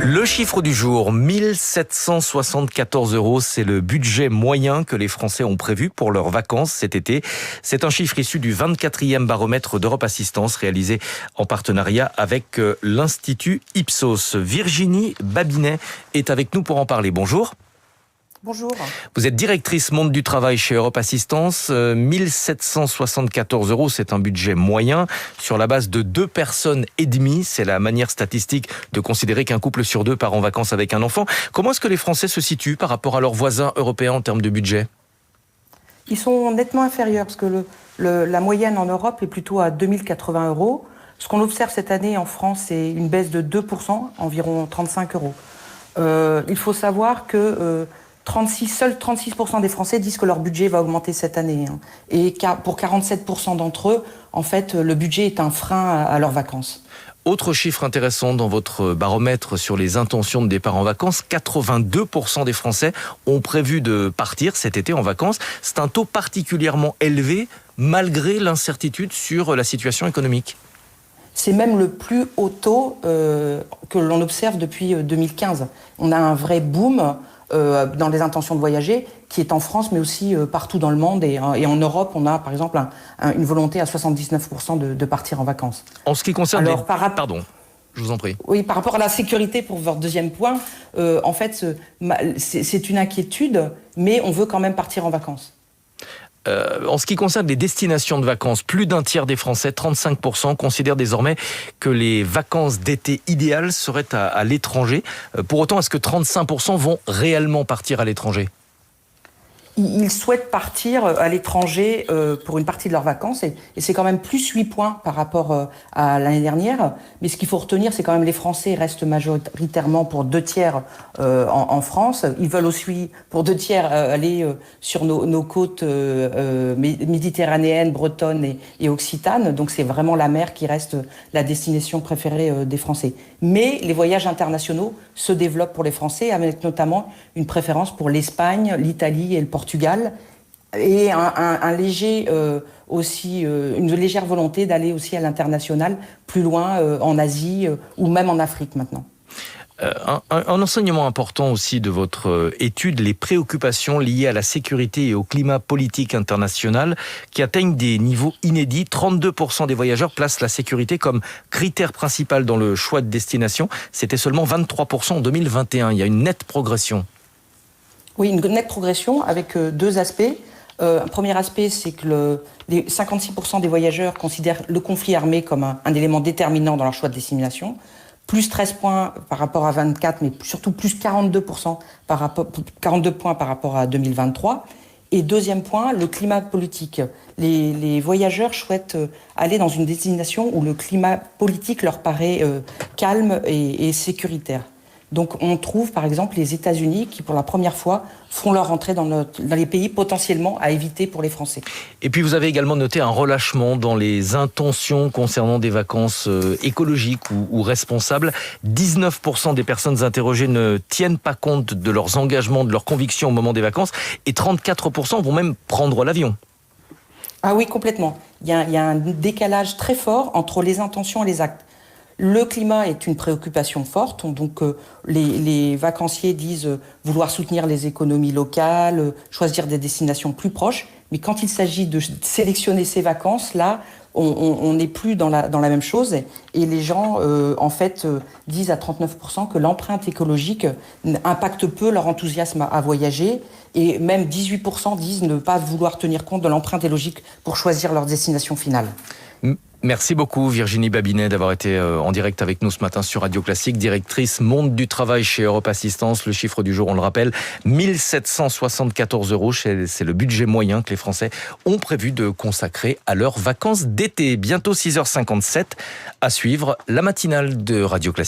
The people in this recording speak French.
Le chiffre du jour, 1774 €, c'est le budget moyen que les Français ont prévu pour leurs vacances cet été. C'est un chiffre issu du 24e baromètre d'Europe Assistance réalisé en partenariat avec l'Institut Ipsos. Virginie Babinet est avec nous pour en parler. Bonjour. Bonjour. Vous êtes directrice monde du travail chez Europe Assistance. 1774 €, c'est un budget moyen sur la base de 2 personnes et demie. C'est la manière statistique de considérer qu'un couple sur 2 part en vacances avec un enfant. Comment est-ce que les Français se situent par rapport à leurs voisins européens en termes de budget ? Ils sont nettement inférieurs parce que la moyenne en Europe est plutôt à 2080 €. Ce qu'on observe cette année en France, c'est une baisse de 2%, environ 35 €. Il faut savoir que seuls 36% des Français disent que leur budget va augmenter cette année. Et pour 47% d'entre eux, en fait, le budget est un frein à leurs vacances. Autre chiffre intéressant dans votre baromètre sur les intentions de départ en vacances, 82% des Français ont prévu de partir cet été en vacances. C'est un taux particulièrement élevé malgré l'incertitude sur la situation économique. C'est même le plus haut taux que l'on observe depuis 2015. On a un vrai boom dans les intentions de voyager, qui est en France, mais aussi partout dans le monde. Et en Europe, on a par exemple une volonté à 79% de partir en vacances. En ce qui concerne Pardon, je vous en prie. Oui, par rapport à la sécurité, pour votre deuxième point, en fait, c'est une inquiétude, mais on veut quand même partir en vacances. En ce qui concerne les destinations de vacances, plus d'un tiers des Français, 35%, considèrent désormais que les vacances d'été idéales seraient à l'étranger. Pour autant, est-ce que 35% vont réellement partir à l'étranger ? Ils souhaitent partir à l'étranger pour une partie de leurs vacances et c'est quand même plus 8 points par rapport à l'année dernière. Mais ce qu'il faut retenir, c'est quand même les Français restent majoritairement pour 2 tiers en France. Ils veulent aussi pour 2 tiers aller sur nos côtes méditerranéennes, bretonnes et occitanes. Donc c'est vraiment la mer qui reste la destination préférée des Français. Mais les voyages internationaux se développent pour les Français avec notamment une préférence pour l'Espagne, l'Italie et le Portugal et une légère volonté d'aller aussi à l'international, plus loin en Asie ou même en Afrique maintenant. Un enseignement important aussi de votre étude, les préoccupations liées à la sécurité et au climat politique international qui atteignent des niveaux inédits. 32% des voyageurs placent la sécurité comme critère principal dans le choix de destination. C'était seulement 23% en 2021. Il y a une nette progression. Oui, une nette progression avec 2 aspects. Un premier aspect, c'est que les 56% des voyageurs considèrent le conflit armé comme un élément déterminant dans leur choix de destination. Plus 13 points par rapport à 24, mais surtout plus 42 points par rapport à 2023. Et deuxième point, le climat politique. Les voyageurs souhaitent aller dans une destination où le climat politique leur paraît calme et sécuritaire. Donc on trouve par exemple les États-Unis qui pour la première fois font leur entrée dans les pays potentiellement à éviter pour les Français. Et puis vous avez également noté un relâchement dans les intentions concernant des vacances écologiques ou responsables. 19% des personnes interrogées ne tiennent pas compte de leurs engagements, de leurs convictions au moment des vacances et 34% vont même prendre l'avion. Ah oui, complètement. Il y a un décalage très fort entre les intentions et les actes. Le climat est une préoccupation forte, donc les vacanciers disent vouloir soutenir les économies locales, choisir des destinations plus proches, mais quand il s'agit de sélectionner ses vacances, là, on n'est plus dans la même chose et les gens, disent à 39% que l'empreinte écologique impacte peu leur enthousiasme à voyager et même 18% disent ne pas vouloir tenir compte de l'empreinte écologique pour choisir leur destination finale. Merci beaucoup Virginie Babinet d'avoir été en direct avec nous ce matin sur Radio Classique, directrice monde du travail chez Europe Assistance. Le chiffre du jour, on le rappelle, 1774 €, c'est le budget moyen que les Français ont prévu de consacrer à leurs vacances d'été. Bientôt 6h57, à suivre la matinale de Radio Classique.